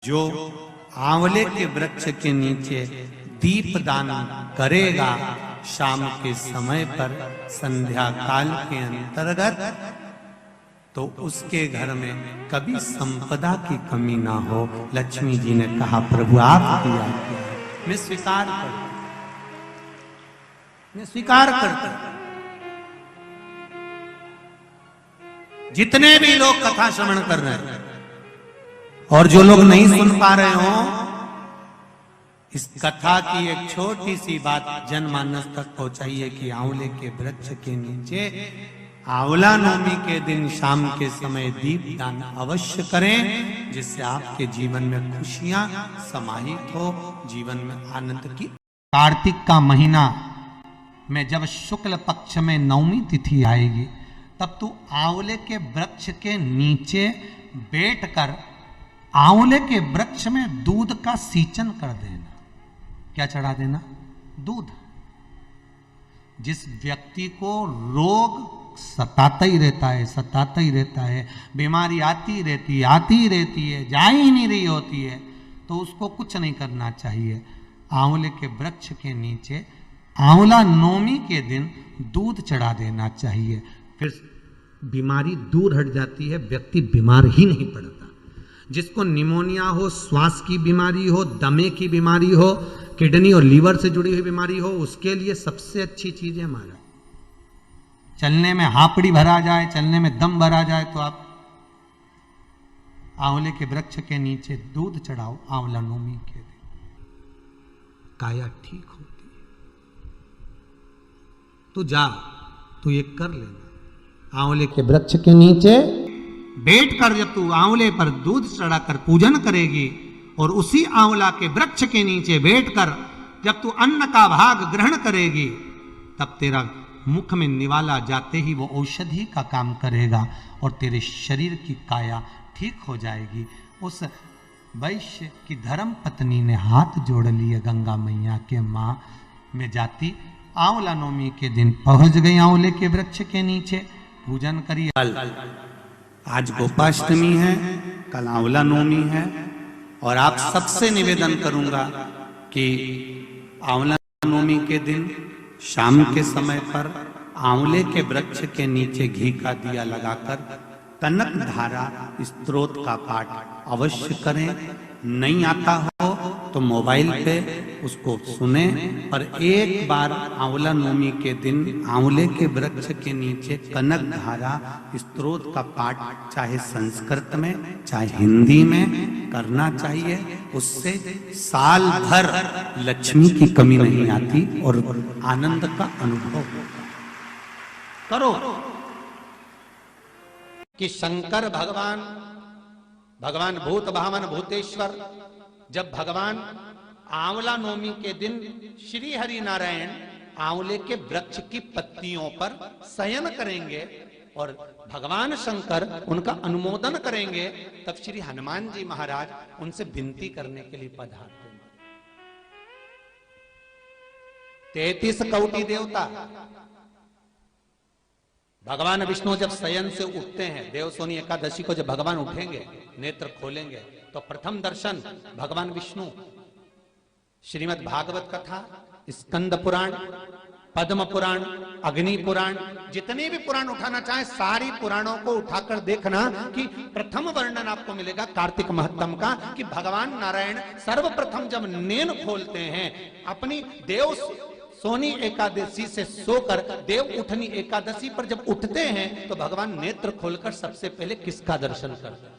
जो आंवले के वृक्ष के नीचे दीपदान करेगा शाम के समय पर संध्या काल के अंतर्गत, तो उसके घर में कभी संपदा की कमी ना हो। लक्ष्मी जी ने कहा प्रभु आप किया, मैं स्वीकार करता, मैं स्वीकार करता। जितने भी लोग कथा श्रवण कर रहे हैं और जो लोग नहीं सुन पा रहे हो, इस कथा की एक छोटी सी बात जनमानस तक पहुंचाइए कि आंवले के वृक्ष के नीचे आंवला नवमी के दिन शाम के समय दीपदान अवश्य करें, जिससे आपके जीवन में खुशियां समाहित हो, जीवन में आनंद की। कार्तिक का महीना में जब शुक्ल पक्ष में नवमी तिथि आएगी, तब तू आंवले के वृक्ष के नीचे बैठकर आंवले के वृक्ष में दूध का सींचन कर देना। क्या चढ़ा देना? दूध। जिस व्यक्ति को रोग सताता ही रहता है, सताता ही रहता है, बीमारी आती रहती है, जा ही नहीं रही होती है, तो उसको कुछ नहीं करना चाहिए। आंवले के वृक्ष के नीचे आंवला नवमी के दिन दूध चढ़ा देना चाहिए, फिर बीमारी दूर हट जाती है, व्यक्ति बीमार ही नहीं पड़ता। जिसको निमोनिया हो, श्वास की बीमारी हो, दमे की बीमारी हो, किडनी और लीवर से जुड़ी हुई बीमारी हो, उसके लिए सबसे अच्छी चीज है हमारा, चलने में हापड़ी भरा जाए, चलने में दम भरा जाए, तो आप आंवले के वृक्ष के नीचे दूध चढ़ाओ आंवला नवमी के दिन, काया ठीक होती है। तू जा, तू ये कर लेना। आंवले के वृक्ष के नीचे बैठकर जब तू आंवले पर दूध चढ़ाकर पूजन करेगी और उसी आंवला के वृक्ष के नीचे बैठकर जब तू अन्न का भाग ग्रहण करेगी, तब तेरा मुख में निवाला जाते ही वो औषधि का काम करेगा और तेरे शरीर की काया ठीक हो जाएगी। उस वैश्य की धर्म पत्नी ने हाथ जोड़ लिए गंगा मैया के मां में जाती, आंवला नवमी के दिन पहुंच गई आंवले के वृक्ष के नीचे, पूजन करिए। आज गोपाष्टमी है, कल आंवला नवमी है, और आप सबसे निवेदन करूंगा कि आंवला नवमी के दिन शाम के समय पर आंवले के वृक्ष के नीचे घी का दिया लगाकर कनक धारा स्तोत्र का पाठ अवश्य करें। नहीं आता हो तो मोबाइल पे उसको सुने, पर एक बार आंवला नवमी के दिन आंवले के वृक्ष के नीचे कनक धारा स्तोत्र का पाठ चाहे संस्कृत में चाहे हिंदी में करना चाहिए। उससे साल भर लक्ष्मी की कमी नहीं आती और आनंद का अनुभव करो। कि शंकर भगवान भूत भावन भूतेश्वर, जब भगवान आंवला नवमी के दिन श्री हरि नारायण आंवले के वृक्ष की पत्तियों पर शयन करेंगे और भगवान शंकर उनका अनुमोदन करेंगे, तब श्री हनुमान जी महाराज उनसे विनती करने के लिए पधारते हैं। 33 कोटि देवता, भगवान विष्णु जब शयन से उठते हैं, देवसोनी एकादशी को जब भगवान उठेंगे, नेत्र खोलेंगे, तो प्रथम दर्शन भगवान विष्णु श्रीमद् भागवत कथा, स्कंद पुराण, पद्म पुराण, अग्नि पुराण, जितने भी पुराण उठाना चाहे सारी पुराणों को उठाकर देखना कि प्रथम वर्णन आपको मिलेगा कार्तिक महत्तम का, कि भगवान नारायण सर्वप्रथम जब नेन खोलते हैं अपनी देव सोनी एकादशी से सोकर देव उठनी एकादशी पर जब उठते हैं, तो भगवान नेत्र खोलकर सबसे पहले किसका दर्शन करते हैं?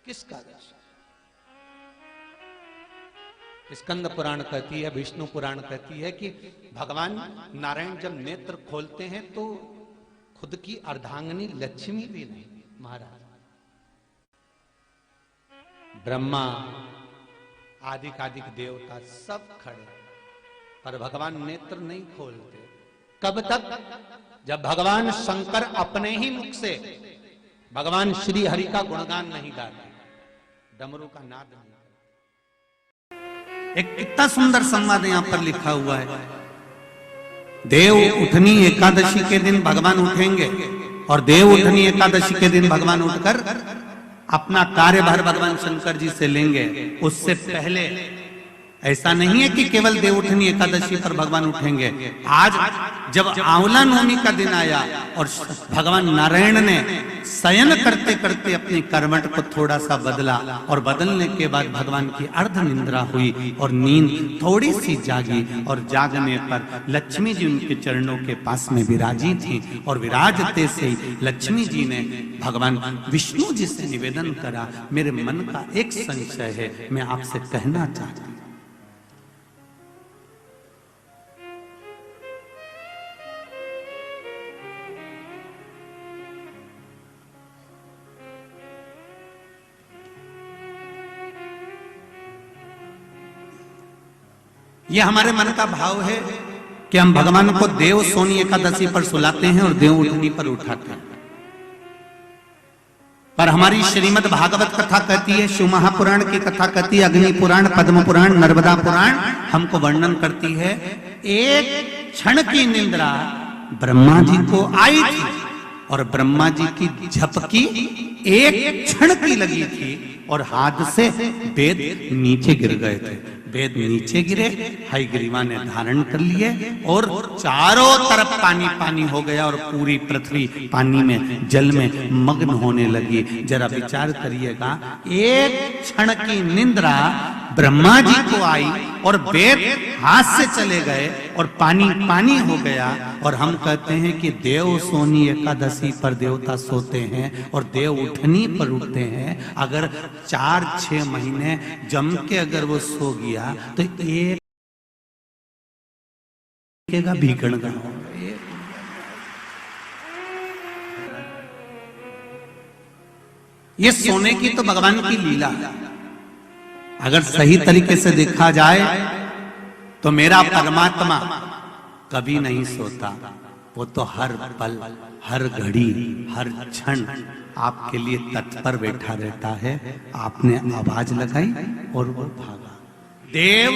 किसका दर्शन? स्कंद पुराण कहती है, विष्णु पुराण कहती है कि भगवान नारायण जब नेत्र खोलते हैं तो खुद की अर्धांगिनी लक्ष्मी भी नहीं, महाराज ब्रह्मा आदिक देवता सब खड़े, पर भगवान नेत्र नहीं खोलते। कब तक? जब भगवान शंकर अपने ही मुख से भगवान श्री हरि का गुणगान नहीं गाते, डमरू का नाद नहीं। एक कितना सुंदर संवाद यहां पर लिखा हुआ है। देव उठनी एकादशी के दिन भगवान उठेंगे और देव उठनी एकादशी के दिन भगवान उठकर अपना कार्यभार भगवान शंकर जी से लेंगे, उससे पहले ऐसा नहीं है कि केवल देवउठनी एकादशी पर भगवान उठेंगे। आज जब आंवला नवमी का दिन आया और भगवान नारायण ने शयन करते करते अपनी करवट को थोड़ा सा बदला और बदलने के बाद भगवान की अर्ध निंद्रा हुई और नींद थोड़ी सी जागी, और जागने पर लक्ष्मी जी उनके चरणों के पास में विराजी थी, और विराजते से ही लक्ष्मी जी ने भगवान विष्णु जी से निवेदन करा, मेरे मन का एक संशय है, मैं आपसे कहना चाहती हूं। ये हमारे मन का भाव है कि हम भगवान को देव सोनी एकादशी पर सुलाते हैं और देव उठनी पर उठाते हैं, पर हमारी श्रीमद् भागवत कथा कहती है, शिव महापुराण की कथा कहती है, अग्नि पुराण, पद्म पुराण, नर्मदा पुराण हमको वर्णन करती है, एक क्षण की निंद्रा ब्रह्मा जी को आई थी और ब्रह्मा जी की झपकी एक क्षण की लगी थी और हाथ से वेद नीचे गिर गए थे। वेद नीचे गिरे, हयग्रीवा ने धारण कर लिए और चारों तरफ पानी पानी हो गया और पूरी पृथ्वी पानी में, जल में मग्न होने लगी। जरा विचार करिएगा, एक क्षण की निंद्रा ब्रह्मा जी को आई और वेद हाथ से चले गए और पानी पानी हो गया, और हम कहते हैं कि देव सोनी एकादशी पर देवता सोते हैं और देव उठनी पर उठते हैं। अगर 4-6 महीने जम के अगर वो सो गया तो एक भीगण गणों। ये सोने की तो भगवान की लीला है। अगर सही तरीके से देखा जाए तो मेरा परमात्मा कभी नहीं सोता, वो तो हर पल, हर घड़ी, हर क्षण आपके लिए तत्पर बैठा रहता है। आपने आवाज लगाई और वो भागा। देव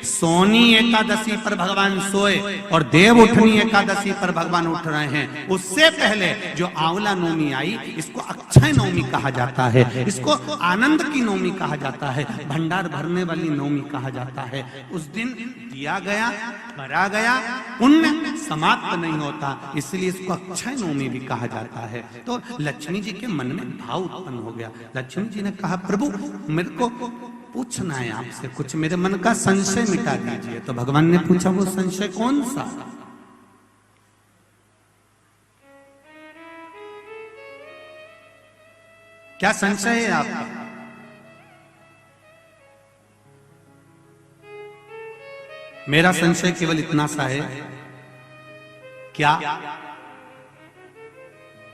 सोनी एकादशी पर भगवान सोए और देव उठनी एकादशी पर भगवान उठ रहे हैं। उससे पहले जो आंवला नवमी आई, इसको अक्षय नवमी कहा जाता है, इसको आनंद की नवमी कहा जाता है, भंडार भरने वाली नवमी कहा जाता है। उस दिन दिया गया, भरा गया, पुण्य समाप्त नहीं होता, इसलिए इसको अक्षय नवमी भी कहा जाता है। तो लक्ष्मी जी के मन में भाव उत्पन्न हो गया। लक्ष्मी जी ने कहा, प्रभु मेरे को पूछना है आपसे कुछ, मेरे मन का संशय मिटा दीजिए। तो भगवान ने पूछा, वो संशय कौन सा? क्या संशय है आपका? मेरा संशय केवल इतना सा है, क्या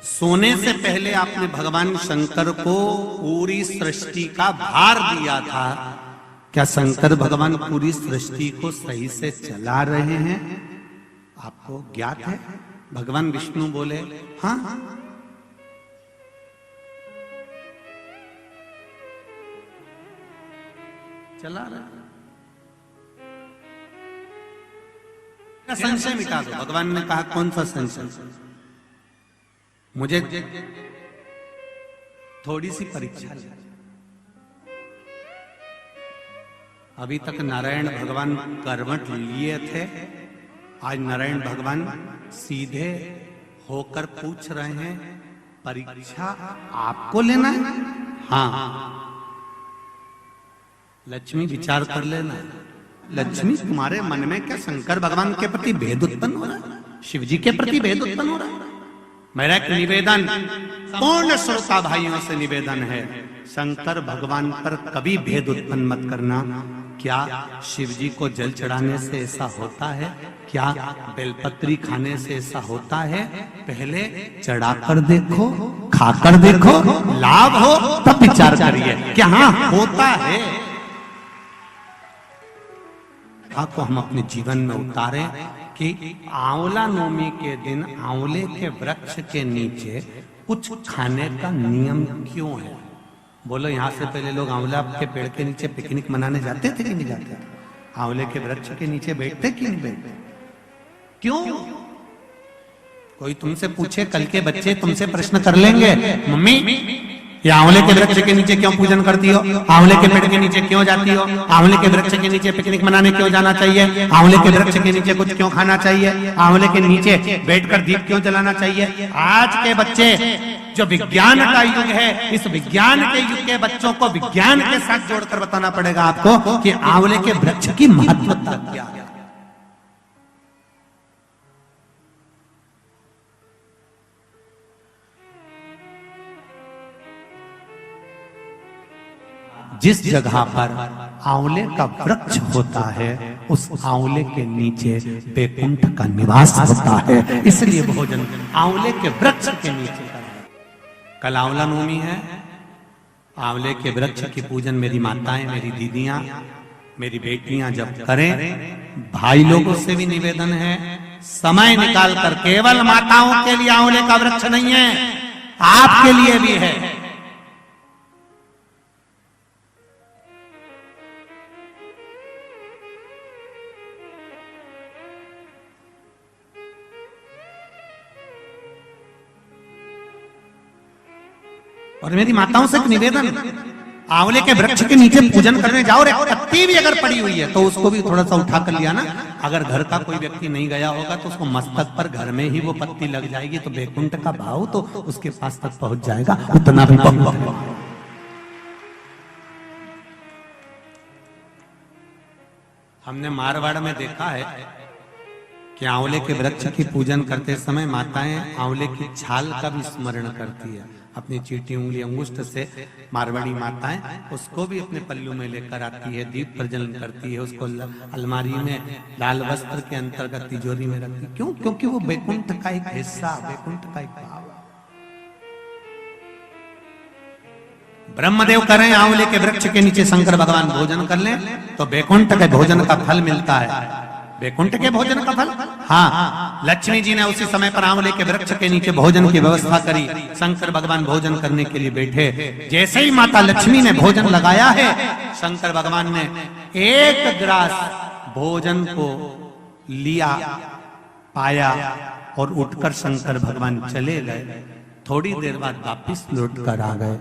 सोने से पहले आपने भगवान शंकर को पूरी सृष्टि का भार दिया था? क्या शंकर भगवान पूरी सृष्टि को सही से चला रहे हैं? आपको ज्ञात है? भगवान विष्णु बोले, हाँ चला रहा। संशय मिटा दो। भगवान ने कहा, कौन सा संशय? मुझे थोड़ी सी परीक्षा ले। अभी तक नारायण भगवान करवट लिए थे, आज नारायण भगवान सीधे होकर पूछ रहे हैं, परीक्षा आपको लेना है? हाँ। लक्ष्मी विचार कर लेना। लक्ष्मी, तुम्हारे मन में क्या शंकर भगवान के प्रति भेद उत्पन्न हो रहा है? शिव जी के प्रति भेद उत्पन्न हो रहा है? मेरा एक निवेदन पूर्ण श्रोता भाइयों से निवेदन है, शंकर भगवान पर कभी भेद उत्पन्न मत करना। क्या शिव जी को जल चढ़ाने से ऐसा होता है? क्या बेलपत्री खाने से ऐसा होता है? पहले चढ़ाकर देखो, खाकर देखो, लाभ हो तब विचार करिए। क्या हाँ होता है? को हम अपने जीवन में उतारें कि आंवला नवमी के दिन आंवले के वृक्ष के नीचे कुछ खाने का नियम क्यों है? बोलो, यहाँ से पहले लोग आंवला के पेड़ के नीचे पिकनिक मनाने जाते थे कि नहीं जाते? आंवले के वृक्ष के नीचे बैठते कि नहीं बैठते? क्यों? कोई तुमसे पूछे, कल के बच्चे तुमसे प्रश्न कर लेंगे, मम्मी ये आंवले के वृक्ष के नीचे क्यों पूजन करती हो, आंवले के पेड़ के नीचे क्यों जाती हो, आंवले के वृक्ष के नीचे पिकनिक मनाने क्यों जाना चाहिए, आंवले के वृक्ष के नीचे कुछ क्यों खाना चाहिए, आंवले के नीचे बैठकर दीप क्यों जलाना चाहिए। आज के बच्चे जो विज्ञान का युग है, इस विज्ञान के युग के बच्चों को विज्ञान के साथ जोड़कर बताना पड़ेगा आपको कि आंवले के वृक्ष की महत्वता क्या है। जिस जगह पर आंवले का वृक्ष होता है उस आंवले के नीचे बैकुंठ का निवास होता है, इसलिए भोजन आंवले के वृक्ष के नीचे करें। कल आंवला नवमी है, आंवले के वृक्ष की पूजन मेरी माताएं, मेरी दीदियां, मेरी बेटियां जब करें, भाई लोगों से भी निवेदन है समय निकाल कर, केवल माताओं के लिए आंवले का वृक्ष नहीं है, आपके लिए भी है। और मेरी माताओं से एक निवेदन, आंवले के वृक्ष के नीचे पूजन करने जाओ, एक पत्ती भी अगर पड़ी हुई है तो उसको भी थोड़ा सा उठा कर लिया ना। अगर घर का कोई व्यक्ति नहीं गया होगा तो उसको मस्तक पर घर में ही वो पत्ती लग जाएगी, तो बैकुंठ का भाव तो उसके पास तक पहुंच जाएगा, उतना भी हमने मारवाड़ में देखा है कि आंवले के वृक्ष की पूजन करते समय माताएं आंवले की छाल का भी स्मरण करती है। अपनी चीटी उंगली अंगुष्ठ से मारवाड़ी माताएं उसको भी अपने पल्लू में लेकर आती है, दीप प्रज्वलन करती है, उसको अलमारी में लाल वस्त्र के अंतर्गत तिजोरी में रखती है। क्यों? क्योंकि वो बैकुंठ का एक हिस्सा, बैकुंठ का एक भाव। ब्रह्मदेव करें आंवले के वृक्ष के नीचे शंकर भगवान भोजन कर लें तो बैकुंठ के भोजन का फल मिलता है। बैकुंठ के भोजन का फल, हाँ, लक्ष्मी जी ने उसी समय पर आंवले के वृक्ष के नीचे भोजन की व्यवस्था करी। शंकर भगवान भोजन करने के लिए बैठे, जैसे ही माता लक्ष्मी ने भोजन लगाया है, शंकर भगवान ने एक ग्रास भोजन को लिया, पाया और उठकर शंकर भगवान चले गए। थोड़ी देर बाद वापिस लौट कर आ गए,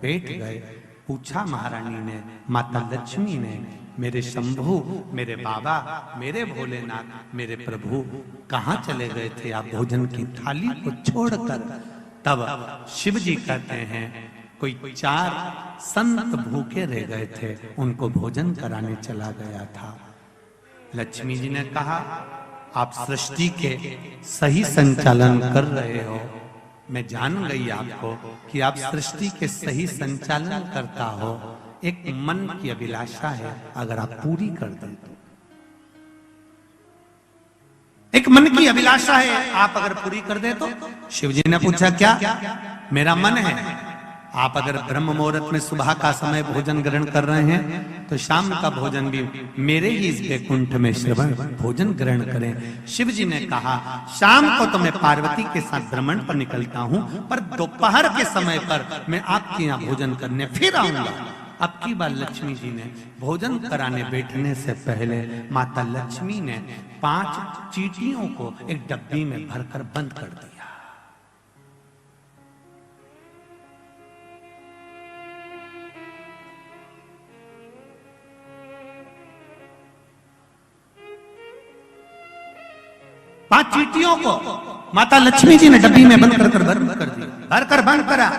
बैठ गए। पूछा महारानी ने, माता लक्ष्मी ने, मेरे शंभु, मेरे बाबा, मेरे भोलेनाथ, मेरे प्रभु कहाँ चले गए थे आप भोजन की थाली को छोड़कर? तब शिव जी कहते हैं कोई 4 संत भूखे रह गए थे, उनको भोजन कराने चला गया था। लक्ष्मी जी ने कहा आप सृष्टि के सही संचालन कर रहे हो, मैं जान गई आपको कि आप सृष्टि के सही संचालन करता हो। एक मन की अभिलाषा है, अगर आप पूरी कर दें तो, एक मन की अभिलाषा है, आप अगर पूरी कर दे तो। शिव जी ने पूछा क्या? मेरा मन है, आप अगर ब्रह्म मुहूर्त में सुबह का समय भोजन ग्रहण कर रहे हैं तो शाम का भोजन भी मेरे ही इस बैकुंठ में श्रवण भोजन ग्रहण करें। शिव जी ने कहा शाम को तो मैं पार्वती के साथ भ्रमण पर निकलता हूं, पर दोपहर के समय पर मैं आपके यहाँ भोजन करने फिर आऊंगा। अब की बार लक्ष्मी जी ने भोजन कराने बैठने से पहले माता लक्ष्मी ने 5 चींटियों को एक डब्बी में भरकर बंद कर दिया। पांच चींटियों को माता लक्ष्मी जी ने डब्बी में बंद कर दिया, भरकर बंद करा।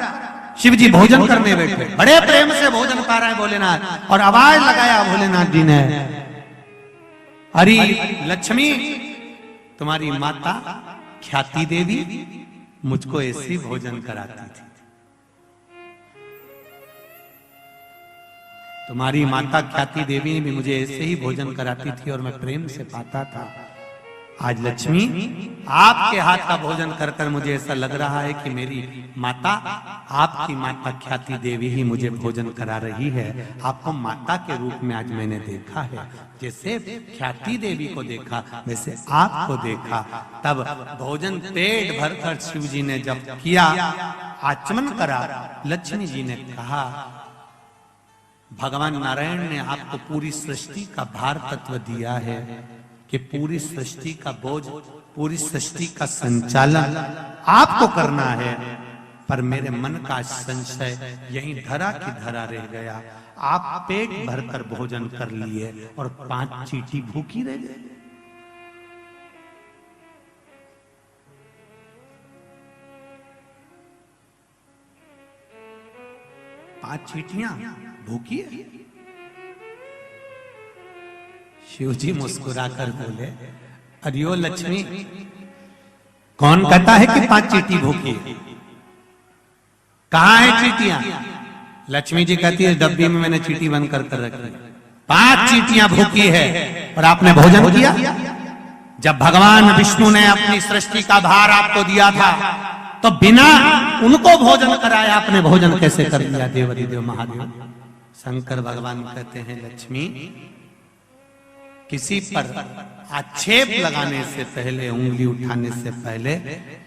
शिव जी भोजन करने बैठे, बड़े प्रेम से भोजन पा रहे हैं भोलेनाथ, और आवाज लगाया भोलेनाथ जी ने, अरे लक्ष्मी, तुम्हारी माता ख्याति देवी मुझको ऐसी भोजन कराती थी, तुम्हारी माता ख्याति देवी भी मुझे ऐसे ही भोजन कराती थी और मैं प्रेम से पाता था। आज लक्ष्मी आपके हाथ का भोजन कर कर मुझे ऐसा लग रहा है कि मेरी माता, आपकी माता ख्याति देवी ही मुझे भोजन करा रही है। आपको माता के रूप में आज मैंने देखा है, जैसे ख्याति देवी को देखा वैसे आपको देखा। तब भोजन पेट भरकर शिव जी ने जब किया, आचमन करा, लक्ष्मी जी ने कहा भगवान नारायण ने आपको पूरी सृष्टि का भार तत्व दिया है कि पूरी सृष्टि का बोझ, पूरी सृष्टि का संचालन आपको करना है। पर मेरे मन का संशय यहीं धरा की धरा रह गया। आप पेट भरकर भोजन कर लिए और 5 चींटी भूखी रह गई। पांच चींटियां भूखी है। शिव जी मुस्कुराकर बोले, अरियो लक्ष्मी, कौन कहता है कि 5 चींटी भूखी है? कहां है चींटियां? लक्ष्मी जी कहती है, डब्बी में मैंने चींटी बंद कर रखी। 5 चींटियां भूखी है और आपने भोजन किया? जब भगवान विष्णु ने अपनी सृष्टि का भार आपको दिया था तो बिना उनको भोजन कराए आपने भोजन कैसे कर लिया? देवाधिदेव महादेव शंकर भगवान कहते हैं, लक्ष्मी, किसी पर आक्षेप लगाने से पहले, उंगली उठाने से पहले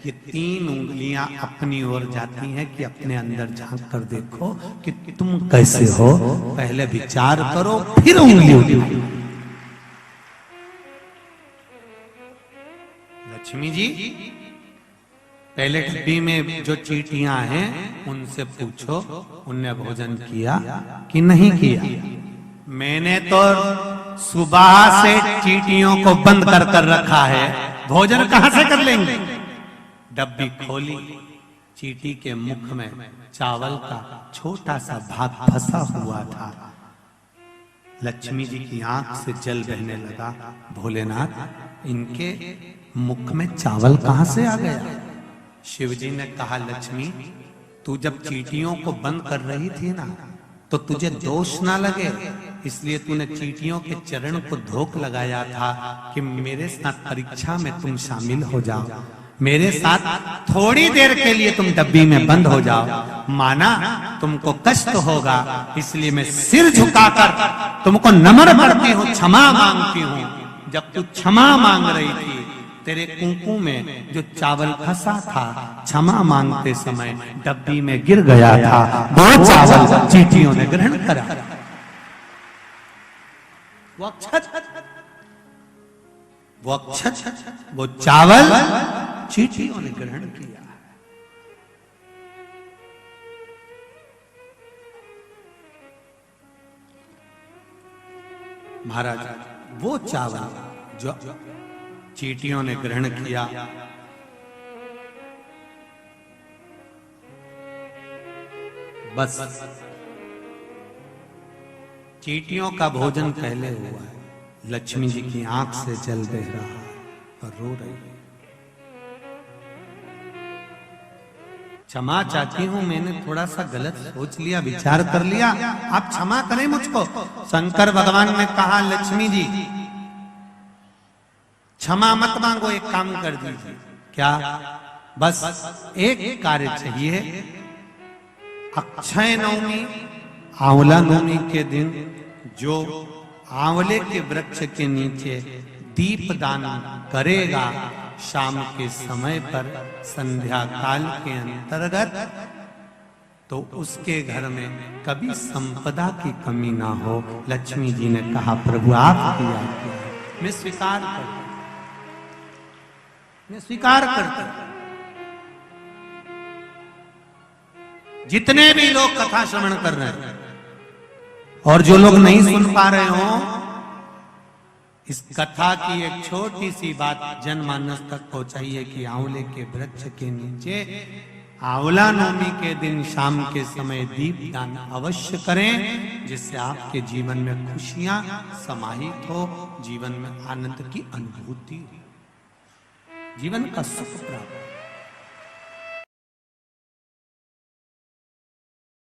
ये 3 उंगलियां अपनी ओर जाती हैं कि अपने अंदर झांक कर देखो कि तुम कैसे हो। पहले विचार करो, फिर उंगली उठाओ। लक्ष्मी जी, पहले डब्बी में जो चींटियां हैं उनसे पूछो, उनने भोजन किया कि नहीं किया? मैंने तो सुबह से चींटियों को बंद कर रखा है, भोजन कहां से कर लेंगे? डब्बी खोली, चींटी के मुख में चावल का छोटा सा भाग फंसा हुआ था। लक्ष्मी जी की आंख से जल बहने लगा। भोलेनाथ, इनके मुख में चावल कहां से आ गया? शिव जी ने कहा, लक्ष्मी, तू जब चींटियों को बंद कर रही थी ना, तो तुझे दोष ना लगे, इसलिए तूने चींटियों के चरण को धोख लगाया था कि मेरे साथ परीक्षा में तुम शामिल हो जाओ, मेरे साथ थोड़ी देर के लिए तुम डब्बी में बंद हो जाओ। माना तुमको कष्ट होगा, इसलिए मैं सिर झुकाकर तुमको नम्र करती हूँ, क्षमा मांगती हूँ। जब तू क्षमा मांग रही थी, तेरे कुंकू में जो चावल फंसा था, क्षमा मांगते समय डब्बी में गिर गया था। वो चावल चींटियों ने ग्रहण करा। वो अक्षत, वो चावल चींटियों ने ग्रहण किया। महाराज, वो चावल जो चींटियों ने ग्रहण किया, बस चींटियों का भोजन पहले हुआ है। लक्ष्मी जी की आंख से जल बह रहा है और रो रही है। क्षमा चाहती हूं, मैंने थोड़ा सा गलत सोच लिया, विचार कर लिया, आप क्षमा करें मुझको। शंकर भगवान ने कहा, लक्ष्मी जी, क्षमा मत मांगो, एक काम कर दीजिए। क्या? बस एक कार्य चाहिए। अक्षय नवमी, आंवला नवमी के दिन जो आंवले के वृक्ष के नीचे दीप दान करेगा, शाम के समय पर संध्या काल के अंतर्गत, तो उसके घर में कभी संपदा की कमी ना हो। लक्ष्मी जी ने कहा, प्रभु आपकी आज्ञा है, मैं स्वीकार करता, मैं स्वीकार करता। जितने भी लोग कथा श्रवण कर रहे हैं और जो लोग नहीं सुन पा रहे हो, इस कथा की एक छोटी सी बात जनमानस तक पहुंचाइए कि आंवले के वृक्ष के नीचे आंवला नवमी के दिन शाम के समय दीप दान अवश्य करें, जिससे आपके जीवन में खुशियां समाहित हो, जीवन में आनंद की अनुभूति, जीवन का सुख प्राप्त।